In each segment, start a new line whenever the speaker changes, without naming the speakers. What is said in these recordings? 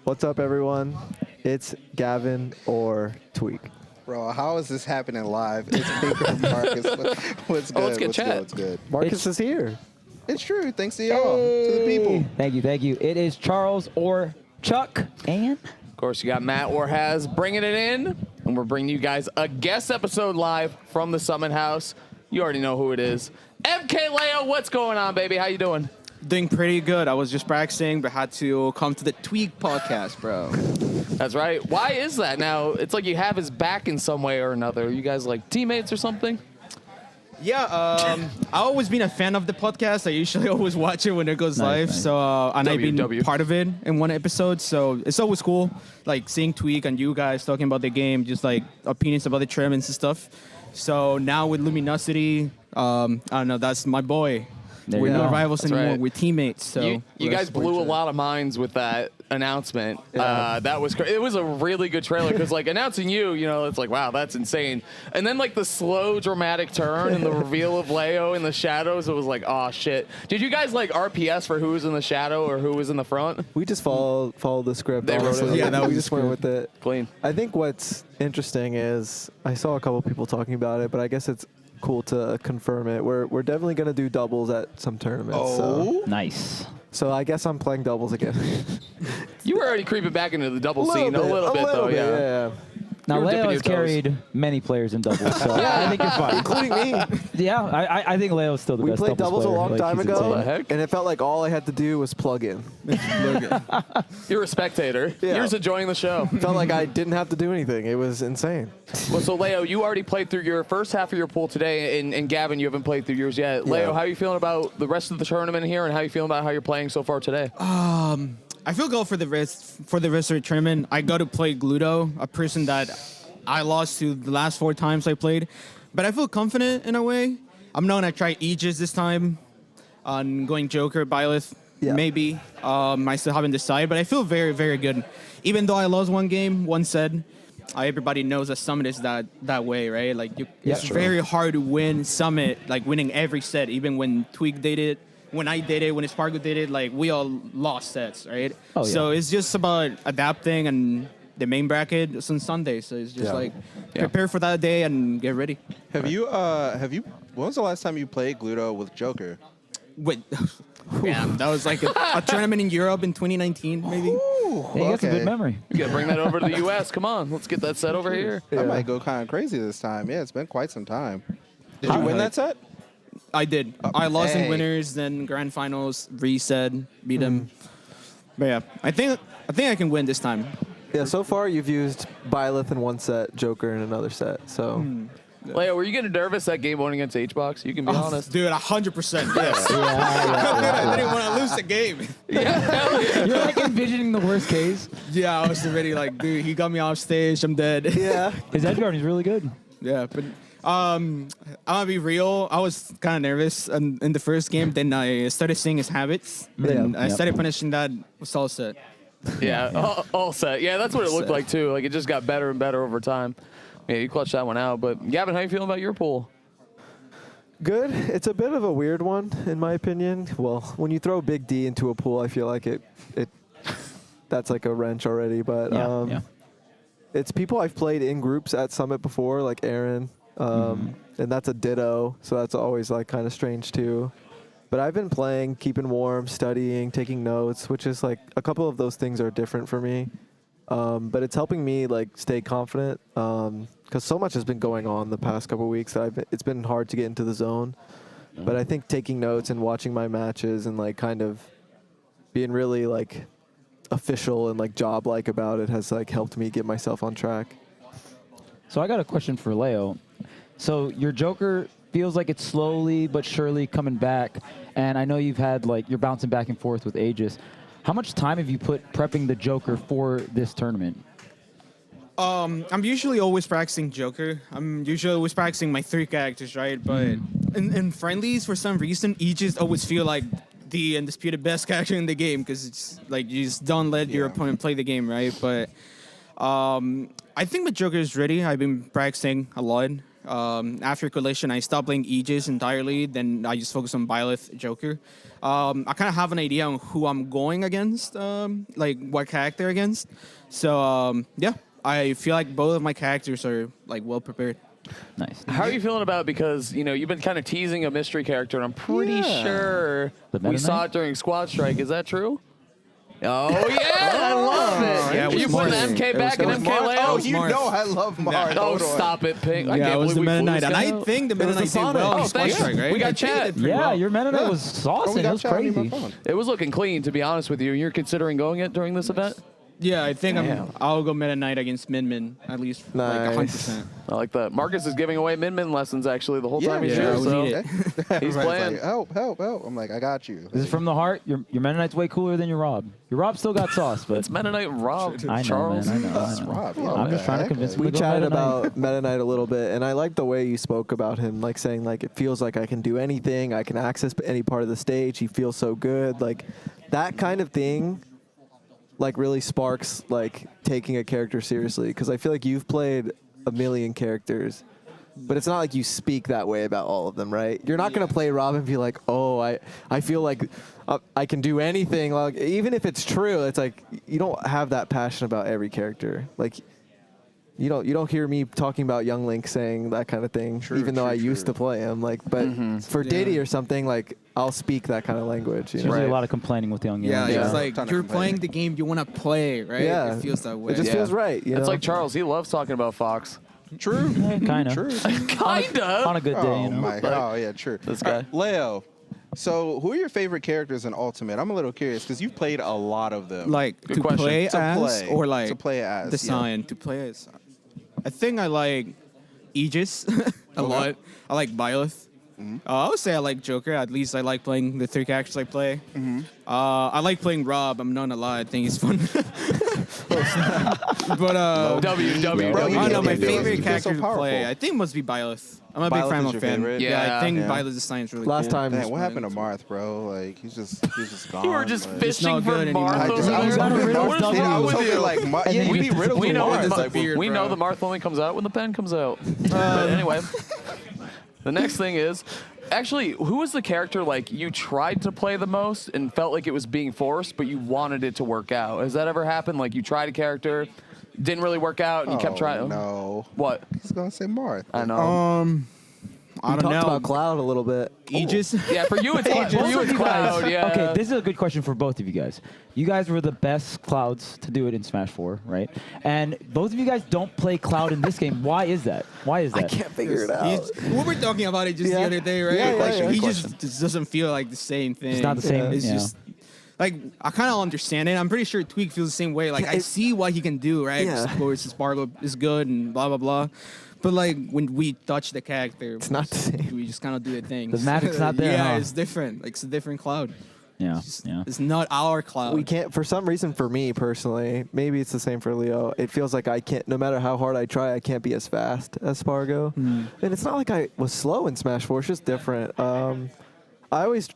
What's up, everyone? It's Gavin or Tweek.
Bro, how is this happening live? It's Baker and Marcus. What's good?
Let's get chat.
What's good?
Marcus is here.
It's true. Thanks to y'all, to the people.
Thank you. It is Charles or Chuck, and
Of course, you got Matt or Has bringing it in, and we're bringing you guys a guest episode live from the Summit House. You already know who it is. MK Leo, what's going on, baby? How you doing?
Doing pretty good. I was just practicing, but had to come to the Tweek podcast, bro.
That's right. Why is that? Now, it's like you have his back in some way or another. Are you guys like teammates or something?
Yeah, I've always been a fan of the podcast. I usually always watch it when it goes live.
Nice.
So, and I've
WW.
been part of it in one episode. So it's always cool, like seeing Tweek and you guys talking about the game, just like opinions about the tournaments and stuff. So now with Luminosity, I don't know, that's my boy.
There
We're
you
not
go.
rivals
That's
anymore.
right.
We're teammates. So
You
we're
guys
support
blew
each
a
other.
lot of minds with that announcement.
Yeah.
That was it was a really good trailer because like announcing you know, it's like, wow, that's insane. And then like the slow dramatic turn and the reveal of Leo in the shadows, it was like, oh shit. Did you guys like RPS for who was in the shadow or who was in the front?
We just followed the script.
They wrote it.
honestly.
Yeah, that
we
was
just went with it.
Clean.
I think what's interesting is I saw a couple people talking about it, but I guess it's cool to confirm it. We're definitely gonna do doubles at some tournaments.
nice.
So I guess I'm playing doubles again.
You were already creeping back into the double scene a little bit though, yeah.
yeah.
Now,
You were
Leo
dipping
has
your toes.
carried many players in doubles, so I think you're fine.
Including me.
Yeah, I think Leo's still the
We
best
played doubles a
player.
long
Like,
time
he's
ago,
What the heck?
and it felt like all I had to do was plug in.
You're a spectator.
Yeah.
You're just enjoying the show.
Felt like I didn't have to do anything. It was insane.
Well, so Leo, you already played through your first half of your pool today, and Gavin, you haven't played through yours yet. Leo,
Yeah.
how are you feeling about the rest of the tournament here, and how are you feeling about how you're playing so far today?
I feel good for the rest of the tournament. I got to play Gluto, a person that I lost to the last 4 times I played, but I feel confident in a way. I'm not gonna try Aegis this time. On going Joker, Byleth,
Yeah.
maybe. I still haven't decided, but I feel very, very good. Even though I lost one game, one set. Everybody knows that Summit is that way, right? Like it's
true.
very hard to win Summit, like winning every set, even when Tweek did it. When I did it, when Spargo did it, like we all lost sets, right?
Oh, yeah.
So it's just about adapting, and the main bracket is on Sunday, so it's just
Yeah.
like prepare for that day and get ready.
Have you? When was the last time you played Gluto with Joker?
Wait, damn, that was like a tournament in Europe in 2019, maybe.
Yeah, you got some good memory.
You gotta bring that over to the U.S. Come on, let's get that set over here.
I might go kind of crazy this time. Yeah, it's been quite some time. Did you win that set?
I did. I lost in
Hey.
winners, then grand finals, reset, beat him. But yeah, I think I can win this time.
Yeah, so far you've used Byleth in one set, Joker in another set. So
Leo, were you getting nervous that game one against H-Box? You can be honest.
Dude, 100%. Yes.
Yeah,
I didn't want to lose the game.
You're like envisioning the worst case.
Yeah, I was already like, dude, he got me off stage. I'm dead.
yeah,
His edge guard is really good.
Yeah, but I'm gonna be real. I was kind of nervous in the first game. Then I started seeing his habits. Then I
Yep.
started punishing that with all set.
Yeah, all set. Yeah, that's what it looked
Set.
like too. Like it just got better and better over time. Yeah, you clutched that one out. But Gavin, how you feeling about your pool?
good. It's a bit of a weird one, in my opinion. Well, when you throw Big D into a pool, I feel like it that's like a wrench already. But
Yeah.
it's people I've played in groups at Summit before, like Aaron, and that's a ditto. So that's always like kind of strange too. But I've been playing, keeping warm, studying, taking notes, which is like a couple of those things are different for me. But it's helping me like stay confident because so much has been going on the past couple of weeks that it's been hard to get into the zone. But I think taking notes and watching my matches and like kind of being really like official and like job-like about it has like helped me get myself on track.
So I got a question for Leo. So your Joker feels like it's slowly but surely coming back, and I know you've had like you're bouncing back and forth with Aegis. How much time have you put prepping the Joker for this tournament?
I'm usually always practicing Joker. I'm usually always practicing my 3 characters, right? But in friendlies, for some reason, Aegis always feel like the undisputed best character in the game because it's like you just don't let your opponent play the game, right? But I think my Joker is ready. I've been practicing a lot, After Collision, I stopped playing Aegis entirely. Then I just focused on Byleth Joker. I kind of have an idea on who I'm going against, like what character against. So yeah, I feel like both of my characters are like well prepared.
Nice.
How are you feeling about it? Because, you know, you've been kind of teasing a mystery character, and I'm pretty sure
The
we
Meta
saw
Knight?
it during Squad Strike. Is that true? Oh, yeah, I love it.
Yeah, it
Are you
was
putting
Marth.
MK
It
back
was
in
Marth.
MK
Oh,
layout?
you
Marth.
know I love Marth.
Oh,
Hold on.
stop it, Pink. I
Yeah,
can't
it was
believe
the
we
Meta
flew
Knight,
this
and
guy
I
out.
think the Meta
was
Knight
the
did well
Sonic.
in
Oh,
Squad
thanks.
Strike, right?
We got
I think
chat.
they did pretty
Yeah,
well.
your Meta Knight
Yeah.
was saucing.
we
It
got
was
chat on
crazy.
my phone.
It was looking clean, to be honest with you. You're considering going it during this event?
Yeah, I think
Damn.
I'll go Meta Knight against Min Min at least like
Nice.
100%.
I like that. Marcus is giving away Min lessons, actually, the whole time he's
yeah,
here.
we
So
need it.
he's
Everybody's
playing.
like, help, help, help. I'm like, I got you.
This is from the heart. Your Meta Knight's way cooler than your Rob. Your Rob still got sauce, but
It's Meta Knight and Rob.
I know,
Charles.
man. I know.
That's Rob. Yeah,
I'm just trying to convince
We
him to go
chatted
Meta Knight.
about Meta Knight a little bit, and I like the way you spoke about him, like saying like it feels like I can do anything, I can access any part of the stage. He feels so good, like that kind of thing. Like really sparks like taking a character seriously, because I feel like you've played a million characters, but it's not like you speak that way about all of them, right? You're not gonna play Rob and be like, oh, I feel like I can do anything. Like even if it's true, it's like you don't have that passion about every character. Like you don't hear me talking about Young Link saying that kind of thing,
True,
even though
true,
I used
true.
to play him. Like, but for
Yeah.
Diddy or something, like I'll speak that kind of language. You
There's
know?
usually
Right.
a lot of complaining with young.
Yeah,
Yeah.
it's like
Ton of
you're
complaining.
playing the game you want to play, right?
Yeah.
It feels that way.
It just
Yeah.
feels right. You
It's
know?
like Charles. He loves talking about Fox.
True.
kind of.
True.
Kinda.
On a good day,
Oh
you know.
my god. Oh yeah, true.
This
All
guy.
right, Leo. So, who are your favorite characters in Ultimate? I'm a little curious because you've played a lot of them.
Like
Good
to
question.
play
To
as
play.
or like
To play as, yeah.
design to play as. I think I like Aegis a lot. I like Byleth. I would say I like Joker. At least I like playing the three characters I play. I like playing Rob. I'm not gonna lie. I think he's fun. But
W.
Bro,
I
you
don't know.
can't
My
do it.
favorite
You feel
character
so
to
powerful.
play, I think, must be Byleth. I'm a big
Byleth
fan
is
of
your
fan.
favorite?
Yeah, I think
Yeah.
Byleth's design is really
Last
cool.
time-
Man, what happened to Marth, bro? Like he's just gone.
You were just
like-
fishing
not
for
good anymore.
Marth
I
over
just, I was
there.
hoping
Riddles
Marth.
W.
I was
with
hoping
you.
like Marth.
And
Yeah,
then
you'd be
you-
riddled
We
with
know,
Marth.
Marth.
Like,
Beard,
we
bro.
know the Marth only comes out when the pen comes out. But anyway, the next thing is, actually, who was the character like you tried to play the most and felt like it was being forced, but you wanted it to work out? Has that ever happened? Like you tried a character, didn't really work out, and you kept trying.
No.
What?
He's gonna say Marth.
I know.
I
we
don't
talked
know.
about Cloud a little bit.
Aegis.
Yeah, for you it's
Both
for you
of
it's
you guys-
Cloud. Yeah.
Okay, this is a good question for both of you guys. You guys were the best Clouds to do it in Smash 4, right? And both of you guys don't play Cloud in this game. Why is that? Why is that?
I can't figure it out.
We were talking about it just the
Yeah.
other day, right?
Yeah, yeah,
Like,
yeah.
he
Good
just doesn't feel like the same thing.
It's not the same,
It's
yeah.
just like I kind of understand it. I'm pretty sure Tweek feels the same way. Like I see what he can do, right?
Yeah.
Of course, Sparkle is good and blah blah blah. But like when we touch the character,
It's not the same.
We just kind of do the things.
The magic's not there,
Yeah,
huh?
it's different. Like it's a different Cloud.
Yeah,
It's,
yeah.
it's not our Cloud.
We can't, for some reason, for me personally, maybe it's the same for Leo. It feels like I can't, no matter how hard I try, I can't be as fast as Spargo. And it's not like I was slow in Smash 4, it's just different. I always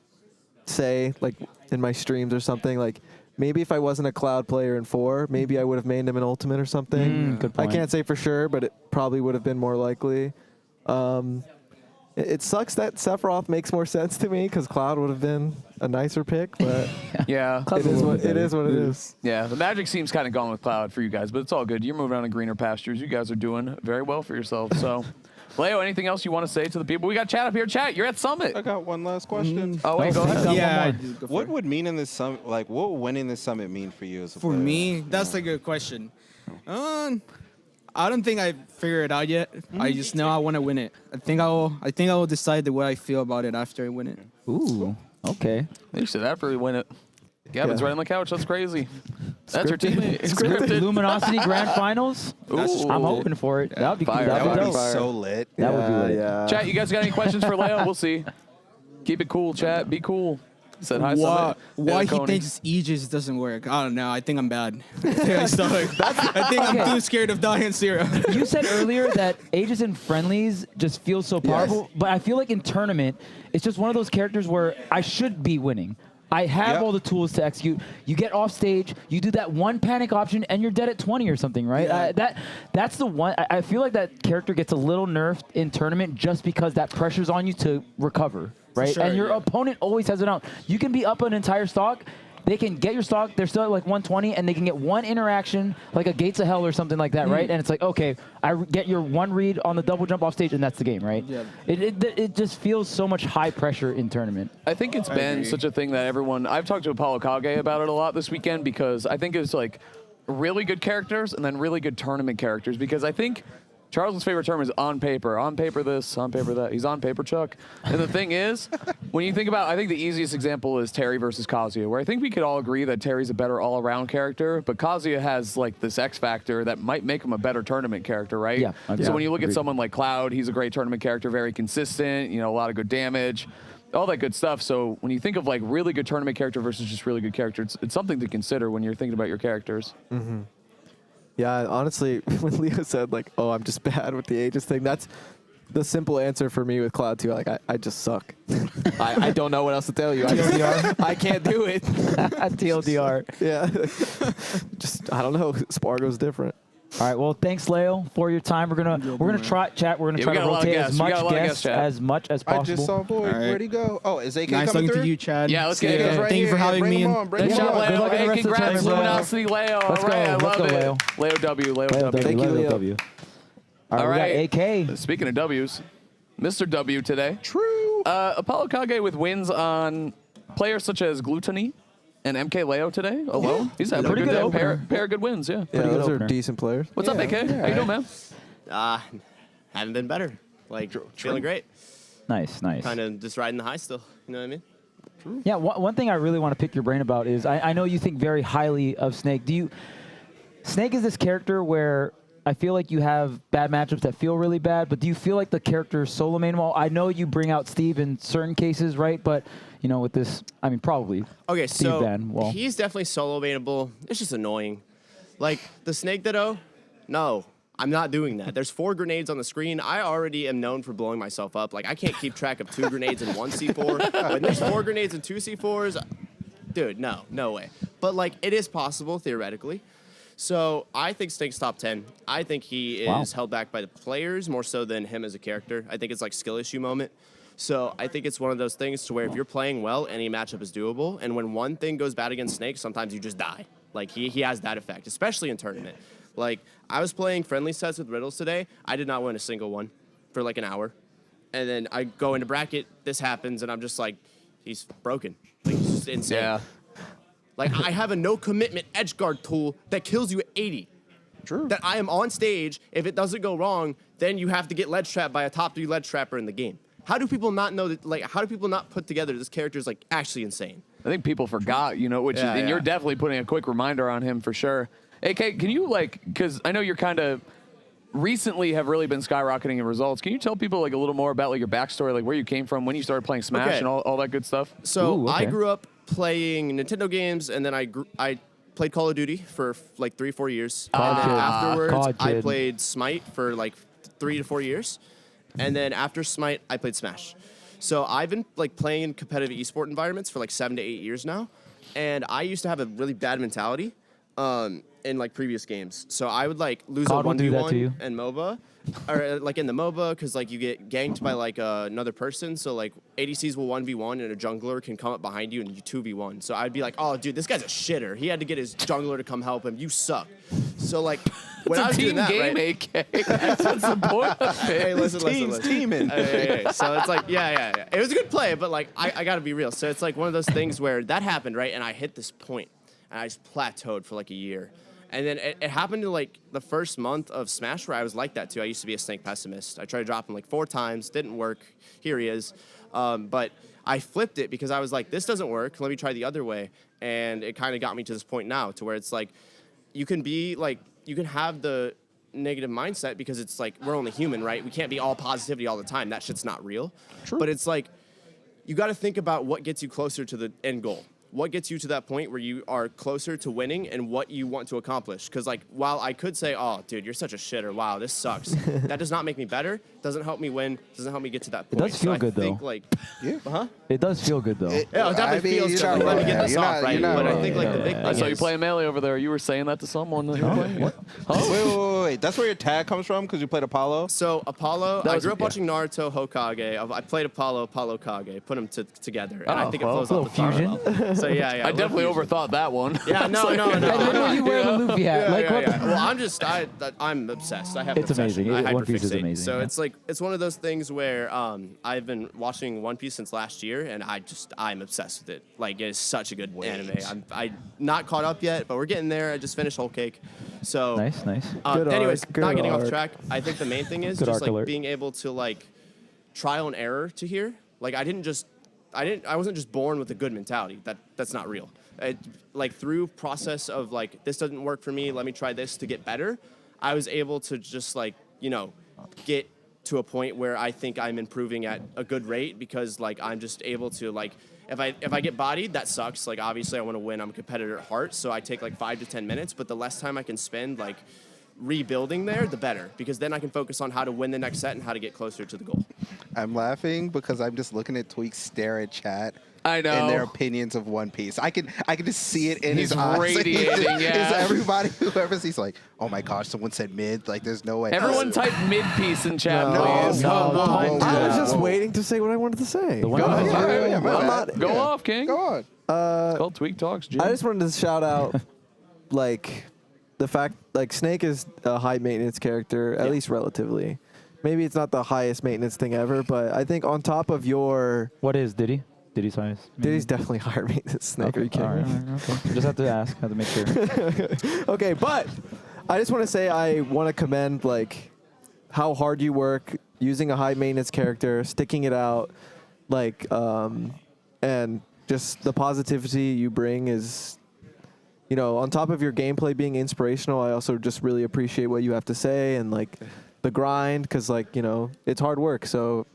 say, like, in my streams or something, like, maybe if I wasn't a Cloud player in 4, maybe I would have made him an Ultimate or something.
Good
I
point.
can't say for sure, but it probably would have been more likely. It sucks that Sephiroth makes more sense to me because Cloud would have been a nicer pick, but
Yeah.
Cloud's
it
a
is
little
what
bit
it
better.
is. What it is.
Yeah, the magic seems kind of gone with Cloud for you guys, but it's all good. You're moving on to greener pastures. You guys are doing very well for yourselves. So, Leo, anything else you want to say to the people? We got chat up here. Chat, you're at Summit.
I got one last question.
Oh, wait, go
Oh,
ahead.
Got
yeah.
one more.
just go for
What
it.
would mean in this summit? Like, what would winning this summit mean for you as a
For
player?
me, that's a good question. I don't think I figured it out yet. I just know I want to win it. I think I will decide the way I feel about it after I win it.
Ooh, okay.
You should after we win it. Gavin's
Yeah.
right on the couch. That's crazy. That's your
Scripted.
teammate. Scripted.
Luminosity Grand Finals.
Ooh.
I'm hoping for it. That would be
Fire.
That'd
That
be
would be
dope.
so lit.
That would be lit.
Yeah.
Chat, you guys got any questions for Leo? We'll see. Keep it cool, chat. Be cool. Said hi,
Why,
Summit.
why
Yeah,
he
Coney.
thinks Aegis doesn't work? I don't know. I think I'm bad. I think I'm
Okay.
too scared of dying Zero.
You said earlier that Aegis in friendlies just feels so powerful, but I feel like in tournament, it's just one of those characters where I should be winning. I have
Yep.
all the tools to execute. You get off stage, you do that one panic option, and you're dead at 20 or something, right?
Yeah.
That's the one. I feel like that character gets a little nerfed in tournament just because that pressure's on you to recover, right?
sure,
and your
yeah.
opponent always has it out. You can be up an entire stock. They can get your stock. They're still at like 120, and they can get one interaction, like a Gates of Hell or something like that, right? And it's like, okay, get your one read on the double jump off stage, and that's the game, right?
Yeah.
It just feels so much high pressure in tournament.
I think it's been such a thing that everyone. I've talked to Apollo Kage about it a lot this weekend because I think it's like really good characters and then really good tournament characters because I think Charles's favorite term is on paper. On paper this, on paper that. He's on paper, Chuck. And the thing is, when you think about, I think the easiest example is Terry versus Kazuya, where I think we could all agree that Terry's a better all-around character, but Kazuya has like this X factor that might make him a better tournament character, right?
Yeah.
So when you look
Agreed.
at someone like Cloud, he's a great tournament character, very consistent, a lot of good damage, all that good stuff. So when you think of like really good tournament character versus just really good character, it's something to consider when you're thinking about your characters.
Yeah, honestly, when Leo said like, "Oh, I'm just bad with the Aegis thing," that's the simple answer for me with Cloud too. Like, I just suck. I don't know what else to tell you. I can't do it.
TLDR.
Yeah, just I don't know. Spargo's different.
All right. Well, thanks, Leo, for your time. We're gonna try chat. We're gonna
Yeah, we
try to
got a lot of
rotate
guests.
as
We
much
got a lot of
guests
guests, chat.
as much as
I
possible.
just saw Void.
All right.
Where'd he go? Oh, is AK
Nice
coming
talking
through?
to you, Chad.
Yeah, let's get it.
Yeah,
Right
Thank you for
here.
having
Bring
me
him
in.
on, bring
Good
him
job,
on.
Good
Leo.
luck in the
Hey,
rest of the
congrats,
tournament, bro.
Luminosity, Leo.
Let's
All right,
go.
I
Let's
love
go,
it.
Leo.
Leo W, Leo
Leo
W.
W.
Thank you,
Leo
Leo.
W. All
All
right.
right.
We got AK.
Speaking of W's, Mr. W today.
True.
Apollo Kage with wins on players such as Gluttony and MK Leo today alone. He's had a
Pretty
pretty
good
good
opener.
pair of good wins, yeah.
Yeah,
Pretty good
those are
opener.
decent players.
What's up, AK? How you doing, man?
Haven't been better. Like, feeling great.
Nice.
Kind of just riding the high still. You know what I mean?
Yeah. One thing I really want to pick your brain about is I know you think very highly of Snake. Snake is this character where I feel like you have bad matchups that feel really bad, but do you feel like the character is solo main well? I know you bring out Steve in certain cases, right? But with this, I mean, probably.
Okay,
Steve
so
ban, well.
he's definitely solo mainable. It's just annoying. Like, the Snake Ditto, no, I'm not doing that. There's 4 grenades on the screen. I already am known for blowing myself up. Like, I can't keep track of 2 grenades and 1 C4. When there's 4 grenades and 2 C4s, dude, no way. But, like, it is possible, theoretically. So I think Snake's top 10. I think he is
Wow.
held back by the players more so than him as a character. I think it's like skill issue moment. So I think it's one of those things to where if you're playing well, any matchup is doable. And when one thing goes bad against Snake, sometimes you just die. Like he has that effect, especially in tournament. Like I was playing friendly sets with Riddles today. I did not win a single one for like an hour. And then I go into bracket, this happens, and I'm just like, he's broken. Like he's just insane.
Yeah.
Like, I have a no-commitment edge guard tool that kills you at 80.
True.
That I am on stage. If it doesn't go wrong, then you have to get ledge trapped by a top 3 ledge trapper in the game. How do people not know that, like, how do people not put together this character is, like, actually insane?
I think people forgot, which
Yeah,
is, and you're
yeah.
definitely putting a quick reminder on him for sure. AK, can you because I know you're kind of recently have really been skyrocketing in results. Can you tell people like a little more about like your backstory, like where you came from, when you started playing Smash
Okay.
and all that good stuff?
So
Ooh,
I
okay.
grew up playing Nintendo games, and then I played Call of Duty for like 3-4 years. And then
kid.
afterwards,
COD
I
kid.
played Smite for like 3 to 4 years. And then after Smite, I played Smash. So I've been like playing in competitive esport environments for like 7 to 8 years now. And I used to have a really bad mentality in like previous games. So I would like lose
COD
a
will do that to you.
1v1 in MOBA. Or like in the MOBA, because like you get ganked by like another person. So like ADCs will 1v1 and a jungler can come up behind you and you 2v1. So I'd be like, oh dude, this guy's a shitter. He had to get his jungler to come help him. You suck. So like when I was
It's a
doing
team
that,
game,
right?
AK. That's the point of it.
Hey, listen.
Team's teaming.
Hey. So it's like, yeah. It was a good play, but like I gotta be real. So it's like one of those things where that happened, right? And I hit this point, and I just plateaued for like a year. And then it happened to like the first month of Smash where I was like that too. I used to be a Snake pessimist. I tried to drop him like 4 times, didn't work. Here he is. But I flipped it because I was like, this doesn't work. Let me try the other way. And it kind of got me to this point now to where it's like, you can have the negative mindset because it's like, we're only human, right? We can't be all positivity all the time. That shit's not real. True. But it's like, you got to think about what gets you closer to the end goal. what gets you to that point where you are closer to winning and what you want to accomplish. Because, like, while I could say, oh, dude, you're such a shitter, wow, this sucks, that does not make me better, doesn't help me win, doesn't help me get to that point.
It does feel good,
I think,
though.
like,
Yeah.
It does feel good, though.
yeah, it definitely feels
you're
good.
not
Let me
wrong.
get this
You're
off,
not-
right?
you're not
But I
wrong.
think, like, the big
I
thing
saw you
is-
playing Melee over there. You were saying that to someone. That you were playing?
Wait. That's where your tag comes from because you played Apollo.
So Apollo,
That
I
was-
grew up
yeah.
watching Naruto, Hokage. I played Apollo Kage, put them together, and I
Oh,
think
well,
it flows off the
fusion.
tongue well. So yeah,
I definitely overthought that one.
Yeah, no.
And then you wear the Luffy hat. Like, what?
Well, I'm obsessed. I have.
It's
an obsession.
amazing.
I
One Piece is
hyperfixate.
amazing,
So
yeah.
it's like it's one of those things where I've been watching One Piece since last year, and I'm obsessed with it. Like it is such a good anime. I'm not caught up yet, but we're getting there. I just finished Whole Cake. So
Nice.
Good
anyways,
arc, good
not getting off
arc.
track. I think the main thing is
Good
just
arc
like
alert.
being able to like trial and error to here. Like I wasn't just born with a good mentality. That's not real. Like through process of like this doesn't work for me. Let me try this to get better. I was able to just like get to a point where I think I'm improving at a good rate because like I'm just able to like if I get bodied, that sucks. Like obviously I want to win. I'm a competitor at heart, so I take like 5 to 10 minutes. But the less time I can spend like rebuilding there, the better, because then I can focus on how to win the next set and how to get closer to the goal.
I'm laughing because I'm just looking at Tweek stare at chat.
I know.
And their opinions of One Piece. I can just see it in
He's
his eyes.
radiating, yeah.
Everybody, whoever sees, like, oh my gosh, someone said mid. Like, there's no way.
Everyone type mid-piece in chat,
No,
please.
no,
Come on.
no.
I was just waiting to say what I wanted to say.
The one
Go
Piece-
ahead.
Yeah, my
I'm
bad.
not-
Go off, King.
Go on.
It's called Tweek Talks, Jim.
I just wanted to shout out, like, the fact, like, Snake is a high maintenance character, at least relatively. Maybe it's not the highest maintenance thing ever, but I think on top of your,
What is Diddy? Diddy's size?
Diddy's definitely higher maintenance Snake. Are you kidding
All right,
me?
all right, okay. Just have to ask. Have to make sure.
Okay, but I just want to say I want to commend like how hard you work using a high maintenance character, sticking it out, like, and just the positivity you bring is, on top of your gameplay being inspirational. I also just really appreciate what you have to say and like the grind, because like it's hard work. So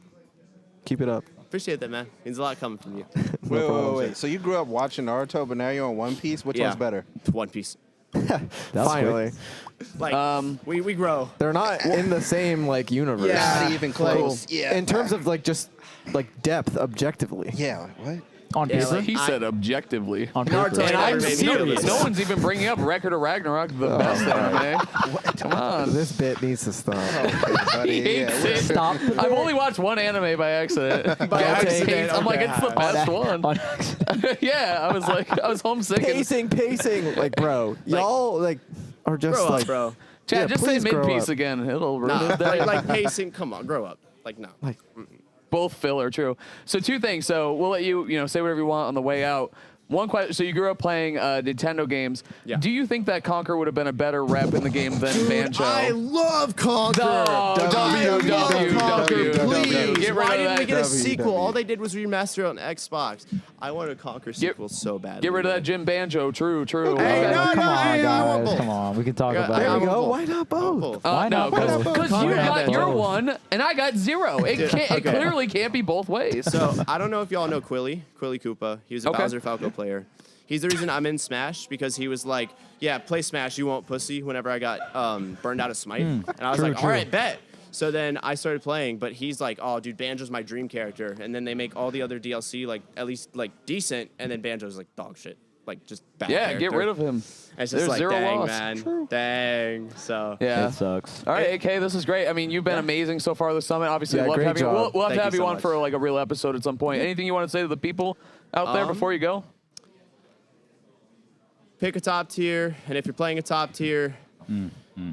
keep it up.
Appreciate that, man. Means a lot coming from you.
Wait. So you grew up watching Naruto, but now you're on One Piece. Which one's better?
One Piece.
Finally,
Like we grow.
they're not in the same like universe.
Yeah.
Not even close. Yeah.
In terms of like just like depth objectively.
Yeah. What?
On
Yeah,
paper?
like,
He said objectively.
On
Naruto
paper.
ain't
And
never
I'm
made me
serious.
nervous.
No one's even bringing up Record of Ragnarok, the best anime. Come on.
This bit needs to stop.
He hates it.
Stop.
I've only watched one anime by accident.
By
Guilty.
accident,
I'm like,
okay.
it's the best one.
On accident.
Yeah, I was homesick. and-
pacing. Like, bro, y'all like are just
Grow
like,
up, bro.
Chad,
Yeah,
just say
please grow
mid-piece
up.
again. It'll ruin
Nah,
his day.
like pacing. Come on, grow up. Like no.
Both filler, true. So two things. So we'll let you, say whatever you want on the way out. One question. So you grew up playing Nintendo games.
Yeah.
Do you think that Conker would have been a better rep in the game than Banjo?
I love Conquer.
No, W.
Please.
Get rid
Why
of
didn't
that.
we get a
W.
sequel? All they did was remaster it on Xbox. I want a Conquer
Get-
sequel so badly.
Get rid of that Jim Banjo. True.
Hey,
Uh,
no,
Come
no,
on,
hey, I want
guys.
both.
Come on. We can talk
Yeah,
about
there
I
we
it.
want
go.
both.
Why not both?
Why
no,
not both?
because
Conker
you
had
got
that
your
both.
one and I got zero. It
Dude,
can't. It
okay.
clearly can't be both ways.
So I don't know if y'all know Quilly Koopa. He was a
Okay.
Bowser Falco player. He's the reason I'm in Smash because he was like, yeah, play Smash, you won't pussy, whenever I got burned out of Smite. And I was
true,
like, all
true.
right, bet. So then I started playing, but he's like, oh, dude, Banjo's my dream character. And then they make all the other DLC, like, at least, like, decent, and then Banjo's, like, dog shit. Like, just bad
yeah,
character.
get rid of him.
And it's just
There's
like,
zero
dang,
loss.
man.
True.
Dang. So,
Yeah.
It sucks.
All right, AK, this is great. I mean, you've been amazing so far this summit. Obviously,
Yeah,
love
great
having you.
job.
We'll have to
Thank
have
you
you
so
on
much.
for like a real episode at some point. Anything you want to say to the people out there before you go?
pick a top tier, and if you're playing a top tier,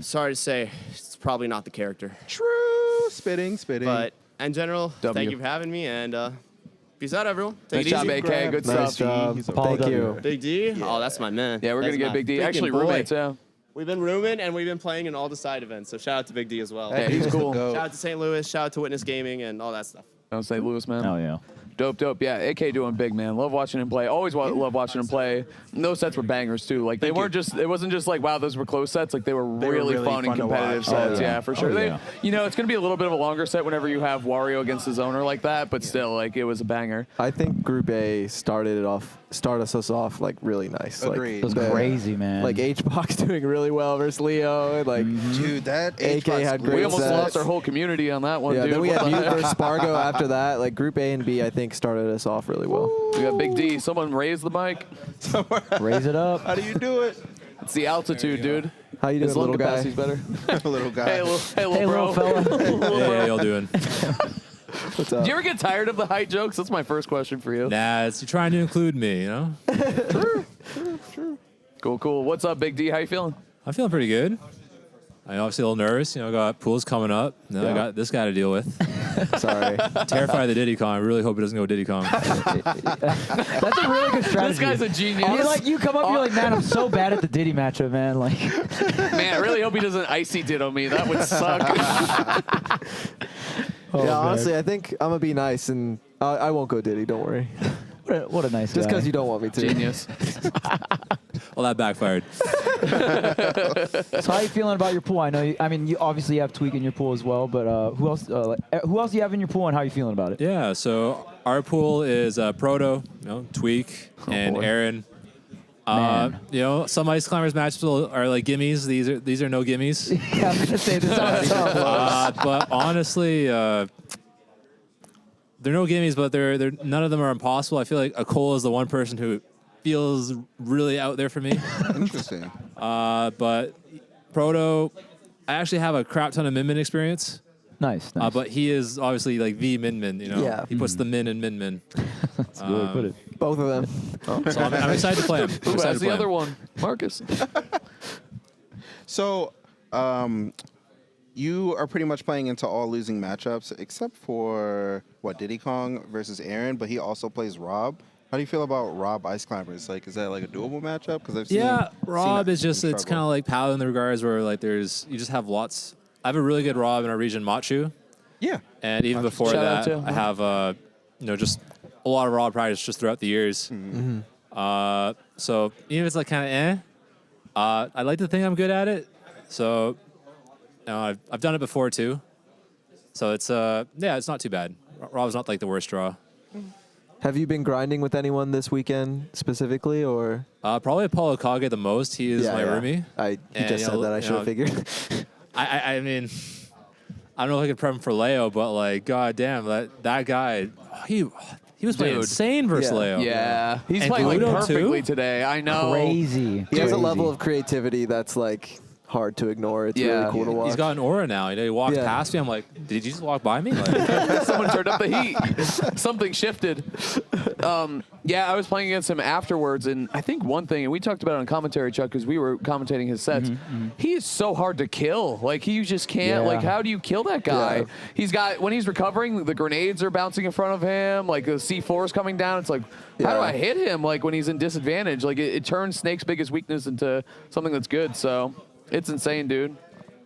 sorry to say, it's probably not the character.
True. Spitting.
But in general,
W.
thank you for having me, and peace out, everyone. Take
Nice
it
job,
easy.
AK. Good
Nice
stuff.
job.
He's a
Thank
Paul
you.
W.
Big D? Oh, that's my man.
Yeah, we're
That's
gonna get
my
Big D.
freaking
Actually,
boy.
roommates. Yeah.
We've been rooming, and we've been playing in all the side events, so shout out to Big D as well.
Yeah, he's cool.
Go.
Shout out to St. Louis, shout out to Witness Gaming, and all that stuff.
Don't say Lewis, man.
Hell yeah.
Dope. Yeah, AK doing big, man. Love watching him play. Always love watching him play. And those sets were bangers too. Like they weren't just. It wasn't just like wow, those were close sets. Like they were really fun and competitive sets. Yeah, for sure. You know, it's gonna be a little bit of a longer set whenever you have Wario against his owner like that. But still, like it was a banger.
I think Group A started us off like really nice.
Agreed.
It was crazy, man.
Like H-Box doing really well versus Leo. And like
Dude, that
AK had great
We almost
sets.
lost our whole community on that one,
Yeah,
dude.
then we
What
had
the
Mute
heck?
versus Spargo after that. Like Group A and B, I think started us off really well.
We got Big D. Someone raise the mic.
Raise it up.
How do you do it?
It's the altitude, dude.
How you doing,
His lung
little guy?
capacity's better.
Little guy.
Hey, little bro.
Little fella.
Hey, how y'all doing?
What's up?
Do you ever get tired of the height jokes? That's my first question for you.
Nah, it's you're trying to include me, you know?
Cool. What's up, Big D? How you feeling?
I'm feeling pretty good. I'm obviously a little nervous. You know, I got pools coming up. Now I got this guy to deal with.
Sorry.
Terrified of the Diddy Kong. I really hope it doesn't go Diddy Kong.
That's a really good strategy.
This guy's a genius.
You come up, you're like, man, I'm so bad at the Diddy matchup, man. Like,
Man, I really hope he doesn't icy ditto me. That would suck.
Yeah, honestly, I think I'm gonna be nice and I won't go Diddy. Don't worry.
what a nice
Just
guy.
because you don't want me to.
Genius.
Well, that backfired.
So how you feeling about your pool? I know. You obviously have Tweek in your pool as well, but who else? Who else do you have in your pool, and how are you feeling about it?
Yeah, so our pool is Proto, Tweek, and
boy.
Aaron.
Man.
Some ice climbers matches are like gimmies. These are no gimmies.
Yeah, I'm gonna say this already.
But honestly, they're no gimmies, but they're none of them are impossible. I feel like Cole is the one person who feels really out there for me.
Interesting.
But Proto, I actually have a crap ton of Min experience.
Nice.
But he is obviously like the Min,
Yeah.
He puts the Min in Min.
That's a good way to put it.
Both of them.
So I'm excited to play him.
Who has the other one? Marcus.
So, you are pretty much playing into all losing matchups except for Diddy Kong versus Aaron, but he also plays Rob. How do you feel about Rob Ice Climbers? Like, is that like a doable matchup? Because I've seen
Rob is just
him
it's kind
struggle.
of like Paladin in the regards where like you just have lots. I have a really good Rob in our region, Machu,
Yeah.
and even before
Shout out
that,
to-
I have just a lot of Rob practice just throughout the years. So even if it's like kind of I like to think I'm good at it. So I've done it before too. So it's it's not too bad. Rob's not like the worst draw.
Have you been grinding with anyone this weekend specifically, or?
Probably Apollo Kage the most. He is my roomie.
He
And,
just said that. I should have figured.
I mean, I don't know if I could prep him for Leo, but like, goddamn, that guy, he was playing
Dude.
insane versus
Yeah.
Leo.
Yeah. He's
And
playing like
Gluto,
perfectly
too?
today. I know.
Crazy.
He has a
Crazy.
level of creativity that's like hard to ignore. It's
Yeah.
really cool to watch.
He's got an aura now. He walked
Yeah.
past me. I'm like, did you just walk by me? Like,
Someone turned up the heat. Something shifted. I was playing against him afterwards, and I think one thing, and we talked about it on commentary, Chuck, because we were commentating his sets. He is so hard to kill. Like, you just can't.
Yeah.
Like, how do you kill that guy?
Yeah.
He's got, when he's recovering, the grenades are bouncing in front of him. Like, the C4 is coming down. It's like, how do
Yeah.
I hit him? Like, when he's in disadvantage. Like, it turns Snake's biggest weakness into something that's good. So, it's insane, dude.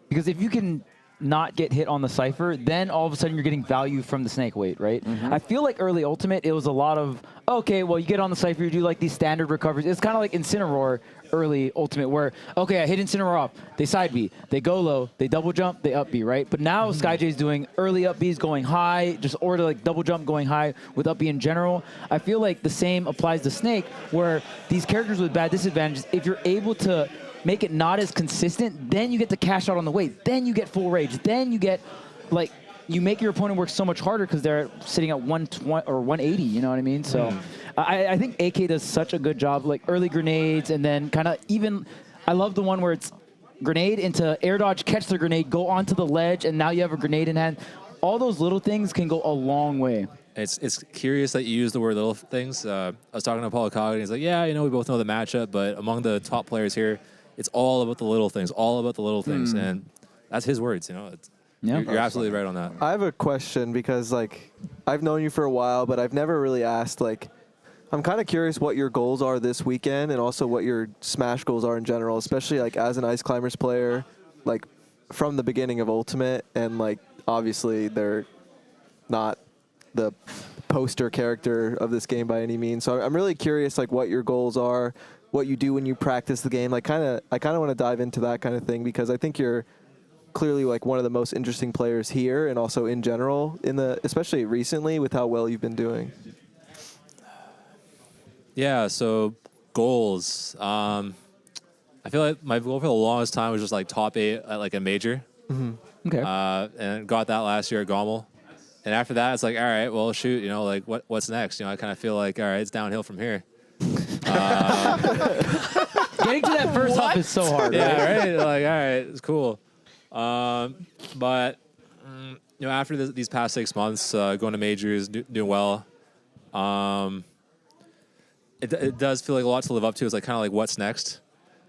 Because if you can not get hit on the Cypher, then all of a sudden you're getting value from the Snake weight, right? I feel like early Ultimate, it was a lot of, okay, well, you get on the Cypher, you do like these standard recoveries. It's kind of like Incineroar early Ultimate where, okay, I hit Incineroar up, they side B, they go low, they double jump, they up B, right? But now SkyJ's doing early up Bs going high, just or to like double jump going high with up B in general. I feel like the same applies to Snake where these characters with bad disadvantages, if you're able to make it not as consistent, then you get to cash out on the weight. Then you get full rage. Then you get, like, you make your opponent work so much harder because they're sitting at 120 or 180, you know what I mean? So I think AK does such a good job, like early grenades and then kind of even, I love the one where it's grenade into air dodge, catch the grenade, go onto the ledge, and now you have a grenade in hand. All those little things can go a long way.
it's curious that you use the word little things. I was talking to Apollo Kage, and he's like, yeah, we both know the matchup, but among the top players here, it's all about the little things, and that's his words. It's,
Yeah.
you're absolutely right on that.
I have a question because like I've known you for a while, but I've never really asked. Like, I'm kind of curious what your goals are this weekend, and also what your Smash goals are in general, especially like as an Ice Climbers player, like from the beginning of Ultimate, and like obviously they're not the poster character of this game by any means. So I'm really curious, like, what your goals are, what you do when you practice the game. Like, I kind of want to dive into that kind of thing because I think you're clearly like one of the most interesting players here and also in general especially recently with how well you've been doing.
Yeah, so goals. I feel like my goal for the longest time was just like top 8 at like a major.
Okay.
And got that last year at Gommel. And after that, it's like, all right, well, shoot, like what's next? I kind of feel like, all right, it's downhill from here.
Getting to that first hump is so hard.
Yeah, right? Like, all right, it's cool. But after these past 6 months, going to majors, doing well, it does feel like a lot to live up to. It's like kind of like what's next.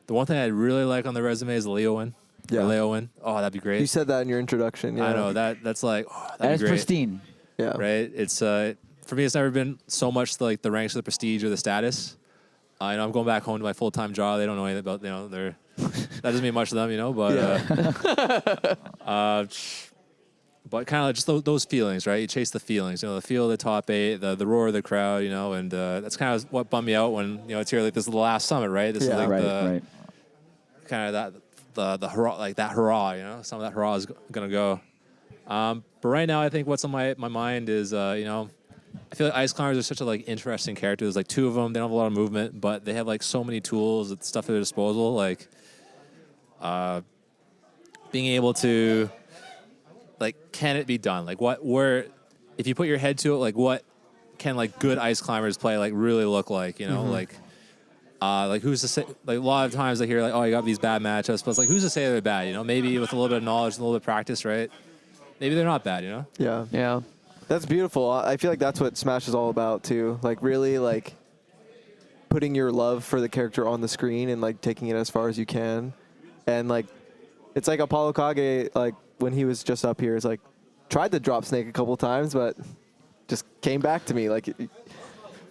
The one thing I really like on the resume is the Leo win.
Yeah.
Leo win. Oh, that'd be great.
You said that in your introduction. Yeah.
I know that's like that'd
That
be
is
great.
pristine.
Yeah.
Right? It's for me, it's never been so much like the ranks or the prestige or the status. I'm going back home to my full-time job. They don't know anything about that doesn't mean much to them, but but kind of like just those feelings, right? You chase the feelings, the feel of the top 8, the roar of the crowd, and that's kind of what bummed me out when it's here like this is the last summit, right? This is like
Right.
kind of the hurrah, like that hurrah, some of that hurrah is gonna go. But right now, I think what's on my mind is, I feel like ice climbers are such a like interesting character. There's like 2 of them. They don't have a lot of movement, but they have like so many tools and stuff at their disposal. Like, being able to, like, can it be done? Like, if you put your head to it, like, what can like good ice climbers play like really look like? Like who's to say? Like a lot of times I hear like, oh, you got these bad matchups, but it's like who's to say they're bad? Maybe with a little bit of knowledge and a little bit of practice, right? Maybe they're not bad.
Yeah.
Yeah.
That's beautiful. I feel like that's what Smash is all about too. Like really like putting your love for the character on the screen and like taking it as far as you can. And like it's like Apollo Kage, like when he was just up here, is like tried to drop Snake a couple times, but just came back to me. Like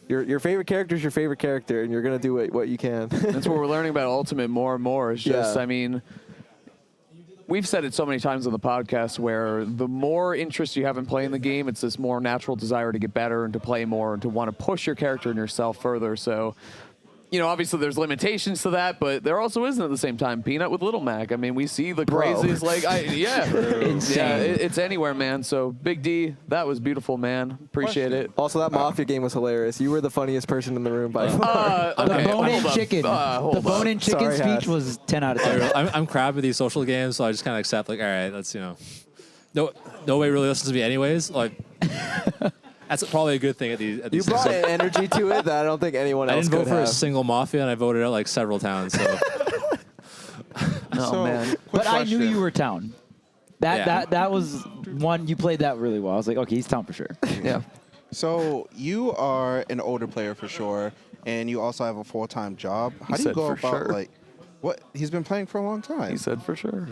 your favorite character is your favorite character, and you're gonna do what you can.
That's what we're learning about Ultimate more and more. Is just,
Yeah.
I mean, we've said it so many times on the podcast where the more interest you have in playing the game, it's this more natural desire to get better and to play more and to want to push your character and yourself further. So, obviously there's limitations to that, but there also isn't at the same time. Peanut with Little Mac. I mean, we see the craziest, it's anywhere, man. So, Big D, that was beautiful, man. Appreciate it.
Also, that Mafia game was hilarious. You were the funniest person in the room by far.
The
Okay,
bone-in
hold up.
chicken.
Hold
The
up.
bone-in chicken
Sorry,
speech
Hash.
was 10 out of 10.
I'm crap with these social games, so I just kind of accept like, all right, let's nobody really listens to me anyways. Like. That's probably a good thing at these.
You brought an energy to it that I don't think anyone
I
else
didn't vote
could
for
have.
a single Mafia, and I voted out like several towns. So
Oh, man.
But I knew you were town.
Yeah.
That was one, you played that really well. I was like, okay, he's town for sure.
Yeah.
So you are an older player for sure, and you also have a full-time job. How do you
said
go
for
about
sure.
like what he's been playing for a long time?
He said for sure.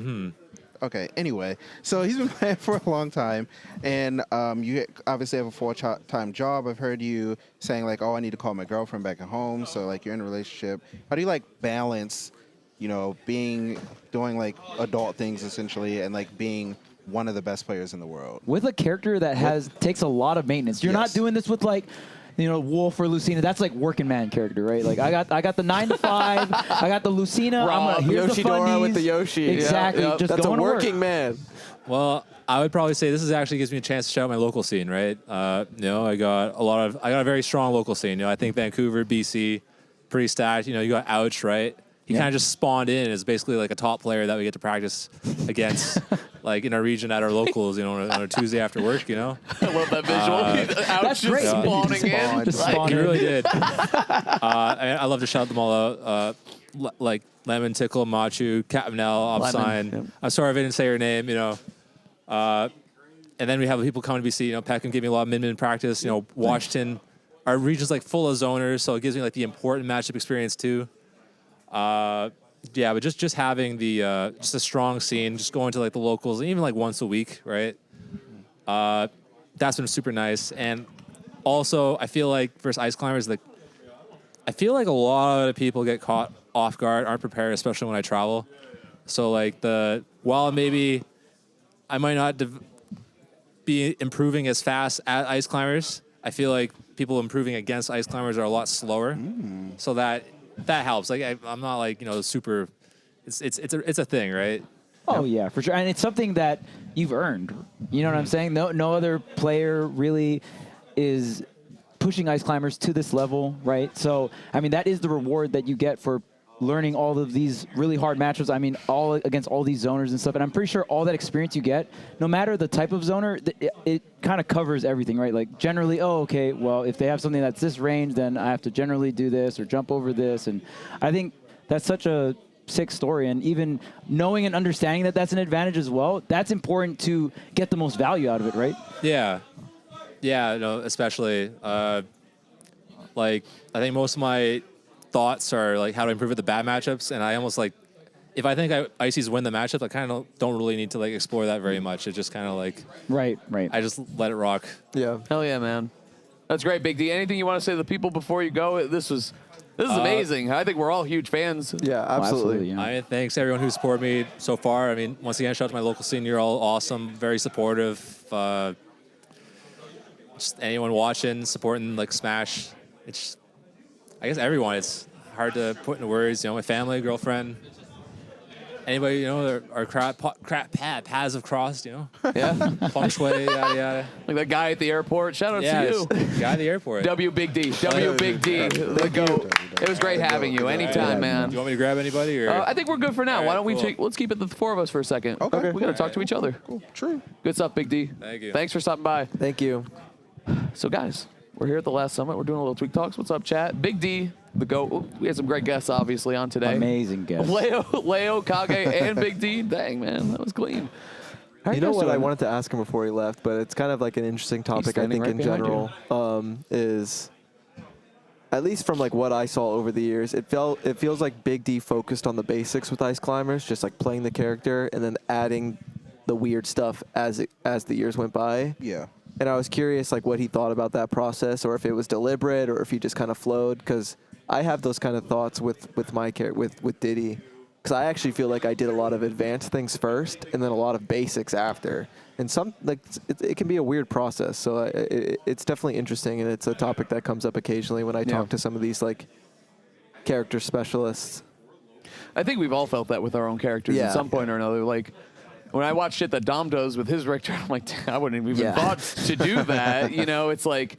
Okay. Anyway, so he's been playing for a long time, and you obviously have a full-time job. I've heard you saying like, "Oh, I need to call my girlfriend back at home." So like, you're in a relationship. How do you like balance, doing like adult things essentially, and like being one of the best players in the world?
With a character that takes a lot of maintenance. You're not
Yes.
doing this with like, Wolf or Lucina. That's like working man character, right? Like I got the 9 to 5. I got the Lucina.
Rob,
Here's the
Yoshidora
funnies.
with the Yoshi. Yeah,
Exactly.
yeah.
Just
That's a
going to work.
working man.
well, I would probably say this actually gives me a chance to shout out my local scene, right? I got a very strong local scene. I think Vancouver, BC, pretty stacked. You got Ouch, right? He kind of just spawned in as basically like a top player that we get to practice against, like in our region at our locals, on a Tuesday after work,
I love that visual. Ouch,
That's
just
great.
spawning in.
Just
Like,
spawn
He
in.
really did. I love to shout them all out. Like Lemon, Tickle, Machu, Captain L,
Lemon,
Opsign.
yep.
I'm sorry if I didn't say her name, and then we have people coming to BC, Peckham gave me a lot of min practice, Washington. Our region's like full of zoners, so it gives me like the important matchup experience too. But just having the just a strong scene, just going to like the locals, even like once a week, right? That's been super nice. And also, I feel like versus ice climbers, I feel like a lot of people get caught off guard, aren't prepared, especially when I travel. So like while maybe I might not be improving as fast at ice climbers, I feel like people improving against ice climbers are a lot slower, so that helps. Like I'm not like super. It's a thing, right?
Oh yeah, for sure, and it's something that you've earned. You know what I'm saying? No other player really is pushing ice climbers to this level, right? So I mean, that is the reward that you get for learning all of these really hard matchups. I mean, all against all these zoners and stuff. And I'm pretty sure all that experience you get, no matter the type of zoner, it kind of covers everything, right? Like generally, oh, okay, well, if they have something that's this range, then I have to generally do this or jump over this. And I think that's such a sick story. And even knowing and understanding that that's an advantage as well, that's important to get the most value out of it, right?
Yeah. Yeah, no, especially. Like, I think most of my thoughts are like how to improve at the bad matchups, and I almost like if I think Ices win the matchup, I kind of don't really need to like explore that very much. It just kind of like
right.
I just let it rock.
Yeah.
Hell yeah, man. That's great, Big D. Anything you want to say to the people before you go? This is amazing. I think we're all huge fans.
Yeah, absolutely.
Yeah.
Thanks to everyone who's supported me so far. I mean, once again, shout out to my local scene. You're all awesome, very supportive. Just anyone watching, supporting like Smash. It's I guess everyone. It's hard to put into words. My family, girlfriend, anybody. Our paths have crossed.
Yeah.
Feng shui, yada yada.
Like that guy at the airport. Shout out
Yeah,
to you.
guy at the airport.
W Big D. W Big D. The GOAT. It was great having you. Anytime, man.
Do you want me to grab anybody? Or?
I think we're good for now.
All
Why
right,
don't we
cool.
let's keep it the four of us for a second.
Okay.
We got to talk to each other.
Cool. True.
Good stuff, Big D.
Thank you.
Thanks for stopping by.
Thank you.
So, guys, we're here at the last summit. We're doing a little Tweek Talks. What's up, chat? Big D, the GOAT. We had some great guests, obviously, on today.
Amazing guess.
Leo, Kage, and Big D. Dang, man, that was clean. How
You know
guys
what I
doing?
wanted to ask him before he left, but it's kind of like an interesting topic, I
standing
think,
right
in
behind
general, is at least from like what I saw over the years, it feels like Big D focused on the basics with Ice Climbers, just like playing the character and then adding the weird stuff as the years went by.
Yeah.
And I was curious like what he thought about that process, or if it was deliberate, or if he just kind of flowed. Because I have those kind of thoughts with my with Diddy, because I actually feel like I did a lot of advanced things first, and then a lot of basics after. And some like it can be a weird process. So it's definitely interesting, and it's a topic that comes up occasionally when I talk to some of these like character specialists.
I think we've all felt that with our own characters
Yeah.
at some point or another. Like, when I watch shit that Dom does with his Richter, I'm like, I wouldn't have even thought to do that. It's like,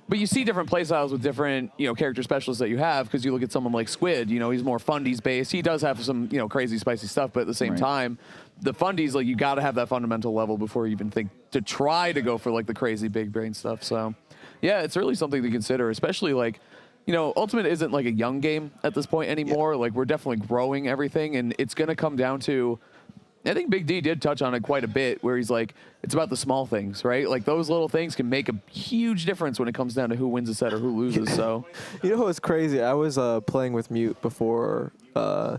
but you see different play styles with different, character specialists that you have, because you look at someone like Squid, he's more fundies based. He does have some, crazy spicy stuff, but at the same time, the fundies, like, you got to have that fundamental level before you even think to try to go for like the crazy big brain stuff. So, yeah, it's really something to consider, especially like, Ultimate isn't like a young game at this point anymore. Like, we're definitely growing everything, and it's going to come down to, I think Big D did touch on it quite a bit, where he's like, it's about the small things, right? Like, those little things can make a huge difference when it comes down to who wins a set or who loses. So,
You know what's crazy? I was playing with Mute before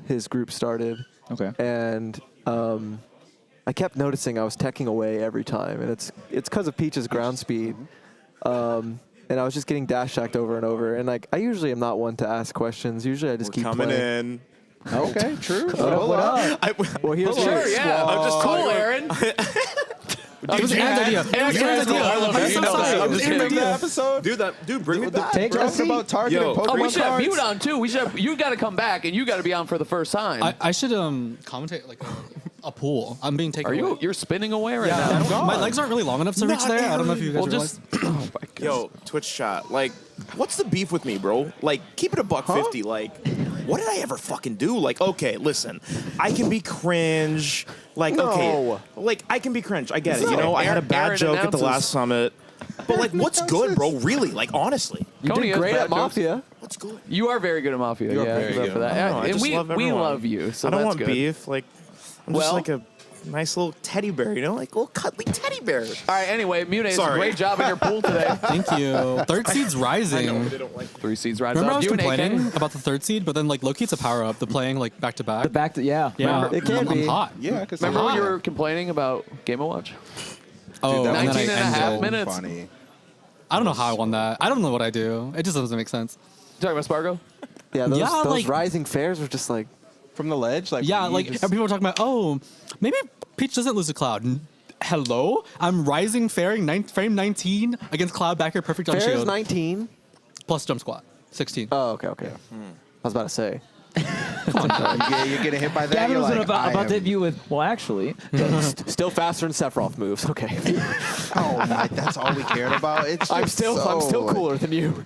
his group started.
Okay.
And I kept noticing I was teching away every time, and it's because of Peach's ground speed. And I was just getting dash shacked over and over. And like, I usually am not one to ask questions. Usually I just keep
coming
playing.
in.
Okay. True.
What up? Well, here's
sure, yeah.
I'm just
Cool,
calling-
Aaron.
It was Aaron's idea. It was Aaron's idea.
I love it. You know that. I'm just kidding.
episode. Dude, bring it back.
Take a
Talking
seat.
about targeted
Yo.
Pokemon
Oh, we should have
cards.
Mute on too. You got to come back, and you got to be on for the first time.
I should commentate like a pool. I'm being taken
Are you?
away.
You're spinning away right
Yeah,
now.
my legs aren't really long enough to reach there. I don't know if you guys
Well,
realize.
just. Oh my God.
Yo, Twitch chat. Like, what's the beef with me, bro? Like, keep it a $1.50. Like, what did I ever fucking do? Like, okay, listen, I can be cringe. Like, okay, like I can be cringe. I get it. I had a bad
Aaron
joke at the
announces.
last summit. But like, what's good, bro? Really? Like, honestly,
You
Tony
did
has
great
bad
at
jokes.
Mafia.
what's good?
You are very good at Mafia.
You are
yeah,
very
good
good.
for that.
I don't know, I
and
just
we
love
we
everyone.
love you. So
I don't
that's
want
good.
beef. Like, I'm
Well-
just like a nice little teddy bear, like a little cuddly teddy bear.
All right. Anyway, Mune, it's a
Sorry.
great job in your pool today.
Thank you. Third seed's rising.
They don't like
3 seeds right
Remember I
up.
was
You and
complaining
AK.
about the third seed, but then like Loki, it's a power up. The playing like back to back.
The back to
Yeah,
It can
I'm
be.
hot.
Yeah, because
Remember when you were complaining about Game & Watch?
Oh,
that
and then
19
I
and a half
ended.
minutes.
funny.
I don't know how I won that. I don't know what I do. It just doesn't make sense.
Talking about Spargo?
Yeah, those
Yeah, like-
rising fares were just like,
From the ledge, like
Yeah,
you
like
just-
and people were talking about, oh, maybe Peach doesn't lose a cloud. hello? I'm Rising Fairing frame 19 against Cloudbacker Perfect on
Fair's
Shield.
19.
Plus jump squat. 16.
Oh, okay. I was about to say.
You're getting hit by that.
Gavin
You're
was
like,
about to hit you with, well, actually.
Still faster than Sephiroth moves. Okay.
oh my, that's all we cared about. It's
I'm
just
still
so,
cooler than you.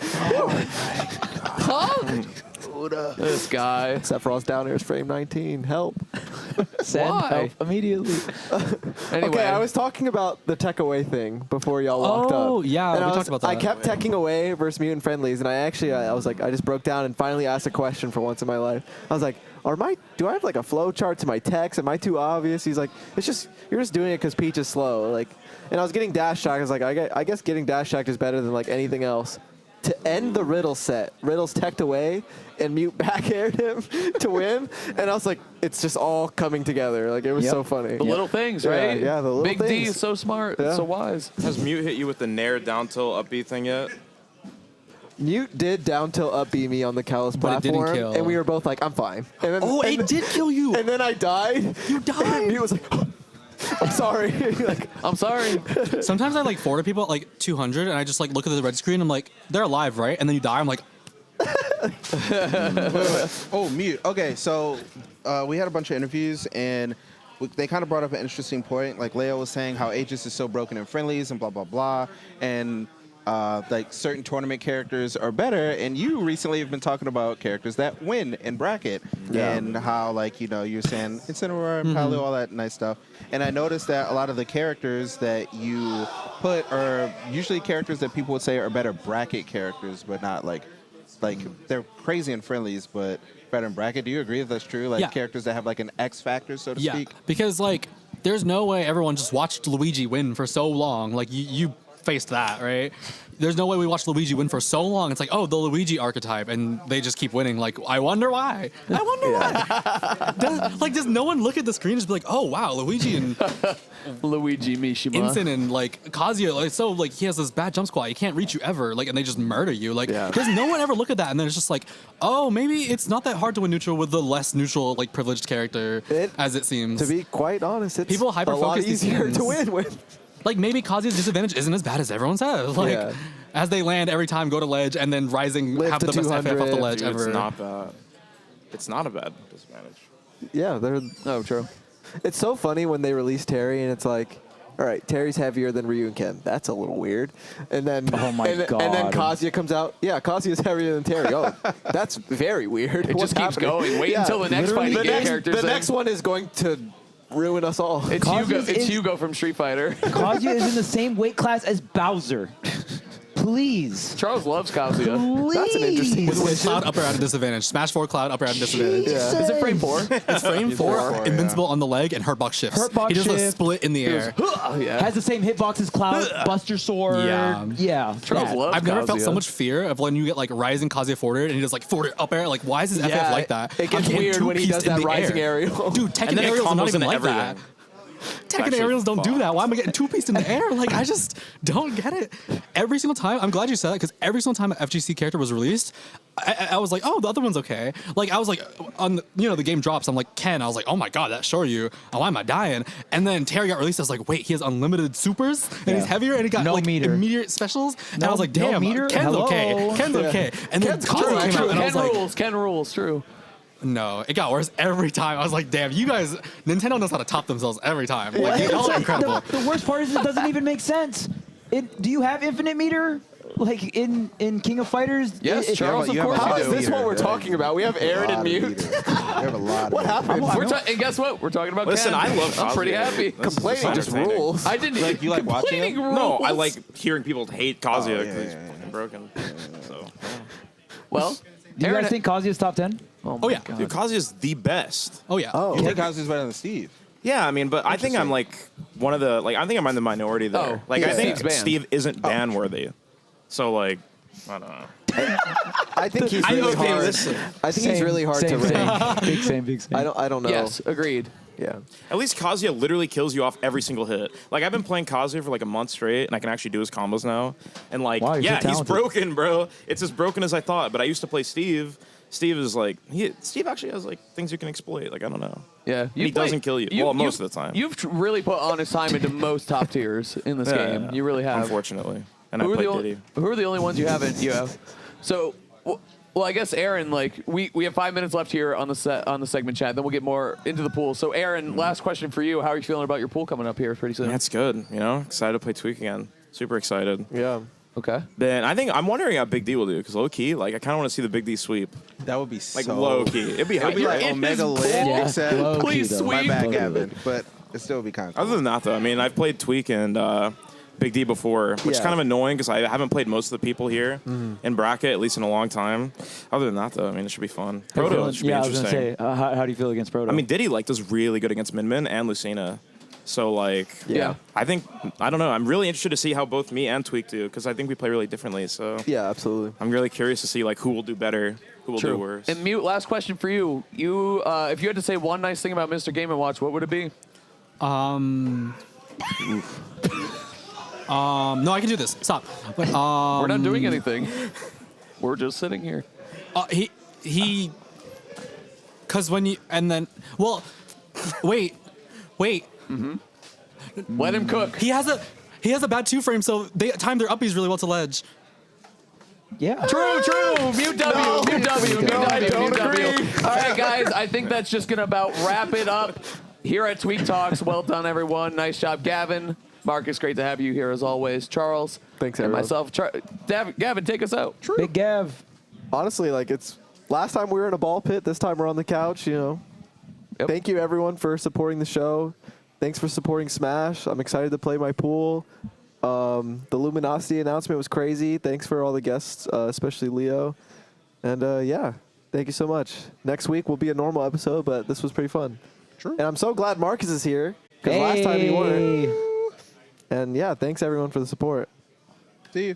This guy.
Sephiroth's down here is frame 19. Help.
Send
Why?
help immediately.
Anyway,
Okay, I was talking about the tech away thing before y'all walked up.
Oh, yeah,
And
we
I
talked about that.
I kept teching away versus mutant friendlies, and I was like, I just broke down and finally asked a question for once in my life. I was like, do I have like a flow chart to my techs? Am I too obvious? He's like, you're just doing it because Peach is slow. Like, and I was getting dash shocked. I was like, I guess getting dash shocked is better than like anything else. To end the Riddle set, Riddle's teched away and Mute back aired him to win. And I was like, it's just all coming together. Like, it was so funny.
the little things,
Yeah,
right?
yeah, the little
Big D
things.
is so smart,
Yeah.
so wise.
Has Mute hit you with the Nair down tilt up B thing yet?
Mute did down tilt up B me on the Callus
But it didn't
platform,
kill.
and we were both like, I'm fine. And then,
It did kill you.
And then I died.
You died.
And Mute was like, I'm sorry. Like,
I'm sorry.
Sometimes I like forward people at like 200 and I just like look at the red screen. I'm like, they're alive, right? And then you die. I'm like,
Oh, Mute. Okay, so we had a bunch of interviews, and they kind of brought up an interesting point. Like Leo was saying how Aegis is so broken in friendlies and blah, blah, blah. And like certain tournament characters are better. And you recently have been talking about characters that win in bracket. And how, like, you know, you're saying Incineroar and Paleo, all that nice stuff. And I noticed that a lot of the characters that you put are usually characters that people would say are better bracket characters, but not like they're crazy in friendlies, but better in bracket. Do you agree that that's true? Like
Yeah.
characters that have like an X factor, so to
yeah.
speak?
Because like, there's no way everyone just watched Luigi win for so long. Like you faced that, right? There's no way we watched Luigi win for so long. It's like, oh, the Luigi archetype, and they just keep winning. Like, I wonder why. I wonder why. Does no one look at the screen and just be like, oh, wow, Luigi and
Luigi Mishima.
Instant and like Kazuya, like, so like he has this bad jump squat. He can't reach you ever. Like, and they just murder you. Like, does no one ever look at that? And then it's just like, oh, maybe it's not that hard to win neutral with the less neutral, like privileged character as it seems.
to be quite honest, it's
People
a lot
hyper-focus these
easier
things.
to win with.
Like maybe Kazuya's disadvantage isn't as bad as everyone says. Like as they land every time, go to ledge, and then Rising
Live
have
to
the best FF off the
200.
ledge
Dude,
ever.
it's not bad. It's not a bad disadvantage.
Yeah, they're.
Oh, true.
It's so funny when they release Terry and it's like, all right, Terry's heavier than Ryu and Ken. That's a little weird. And then,
Oh my
and then
God.
Kazuya comes out. Yeah, Kazuya's heavier than Terry. Oh, that's very weird.
It
What's
just keeps
happening?
going. Wait until the next
literally
fighting game
next,
character's
The
in.
next one is going to ruin us all.
It's
Kazuya's
Hugo. It's
in-
Hugo from Street Fighter.
Kazuya is in the same weight class as Bowser. Please.
Charles loves Kazuya.
Please.
That's an interesting
With
decision.
Cloud up or at a disadvantage. Smash 4 Cloud up or at a disadvantage.
Yeah.
Is it frame 4?
It's frame 4, invincible on the leg, and hurt box shifts.
Hurt box
he does a
shift.
split in the air.
Oh, yeah.
Has the same hitbox as Cloud, Buster Sword.
Yeah.
Yeah.
Charles
that.
loves
I've never felt
Kazuya.
so much fear of when you get like Rising Kazuya forward and he does like forward up air. Like, why is his FF like that?
It gets
I'm getting
weird when he
two-pieced
does
in
that
the
rising
air.
aerial.
Dude,
And
Tekken
then it
aerials are not
combos
even
into
like
everything.
that. Tekken
actually
aerials don't do
fun.
that. Why am I getting two-pieced in the air? Like, I just don't get it. Every single time, I'm glad you said that, because every single time an FGC character was released, I was like, oh, the other one's okay. Like, I was like, on the game drops, I'm like, Ken, I was like, oh my god, that Shoryu, why am I dying? And then Terry got released, I was like, wait, he has unlimited supers, and he's heavier, and he got
No
like
meter.
immediate specials, and I was like,
no
damn,
meter?
Ken's
Hello?
okay. Ken's okay. And then
Ken's
Kazuya
true,
came out, and I was
Ken
like,
rules. Ken rules. True.
no, it got worse every time. I was like, damn, you guys, Nintendo knows how to top themselves every time. Like, y'all are incredible.
The worst part is it doesn't even make sense. Do you have infinite meter? Like in King of Fighters?
Yes, Charles, of
you have
course.
a
How
lot
is
of
this what
meter,
we're
yeah.
talking about? We have Aaron and Mute.
You have a lot of
What happened?
And guess what? We're talking about
Listen,
Ken.
I love
I'm pretty
Kazuya.
happy.
This is
Complaining just
entertaining.
rules.
I didn't.
Like, you like watching
complaining
it?
rules.
No, I like hearing people hate Kazuya
Oh,
because
yeah,
he's
yeah,
fucking broken. So,
Well,
Do you guys think Kazuya's top 10?
Oh, yeah.
dude, Kazuya's the best.
Oh, yeah.
Oh.
You think Kazuya's better than Steve?
Yeah, I mean, but I think I'm like one of the I think I'm in the minority there.
Oh,
like
yeah.
I think
Steve's banned.
Steve isn't ban worthy. So like, I don't know.
I think he's
I know,
really
okay,
hard.
listen.
I think he's really hard to rank.
Big same.
I don't know.
yes, agreed.
Yeah.
At least Kazuya literally kills you off every single hit. Like I've been playing Kazuya for like a month straight, and I can actually do his combos now. And like,
Wow, you're so
yeah, he's
talented.
broken, bro. It's as broken as I thought. But I used to play Steve. Steve is like Steve actually has like things you can exploit. Like I don't know.
Yeah,
he doesn't kill you. Well, most of the time.
You've really put honest time into most top tiers in this game. You really have.
Unfortunately. And
Who
I
are, the
played Diddy.
who are the only ones you haven't? You have. So, well, I guess Aaron. Like, we have 5 minutes left here on the segment chat. Then we'll get more into the pool. So, Aaron, last question for you. How are you feeling about your pool coming up here pretty soon?
That's good. You know, excited to play Tweek again. Super excited.
Yeah.
Okay.
Then I'm wondering how Big D will do because low key, like I kind of want to see the Big D sweep.
That would be
Like
so
low key. It'd be
It'd be like
in
Omega
his
lit,
pool?
except
Low key,
Please
though.
my
sweep.
bad, Gavin. But it still would be kind of cool.
Other than that, though, I mean, I've played Tweek and Big D before, which is
Yeah.
kind of annoying because I haven't played most of the people here in bracket, at least in a long time. Other than that, though, I mean, it should be fun. Proto should be
I was gonna
interesting.
say, how do you feel against Proto?
I mean, Diddy like does really good against Min Min and Lucina. So like,
Yeah.
I don't know. I'm really interested to see how both me and Tweek do because I think we play really differently. So
Yeah, absolutely.
I'm really curious to see like who will do better, who will do worse.
And Mute, last question for you. If you had to say one nice thing about Mr. Game & Watch, what would it be?
No, I can do this. Stop. But,
We're not doing anything. We're just sitting here.
he, because when you and then wait.
Let him cook.
He has a bad 2-frame, so they time their uppies really well to ledge.
yeah.
True. Mute W. Mute W. Mute W. All right, guys. I think that's just going to about wrap it up here at Tweek Talks. Well done, everyone. Nice job, Gavin. Marcus, great to have you here as always. Charles.
Thanks,
and
everyone.
myself. Gavin, take us out.
Big Gav.
Honestly, like it's last time we were in a ball pit. This time we're on the couch. You know.
Yep.
Thank you, everyone, for supporting the show. Thanks for supporting Smash. I'm excited to play my pool. The Luminosity announcement was crazy. Thanks for all the guests, especially Leo. And yeah, thank you so much. Next week will be a normal episode, but this was pretty fun.
True.
And I'm so glad Marcus is here because last time he weren't. And yeah, thanks everyone for the support.
See you.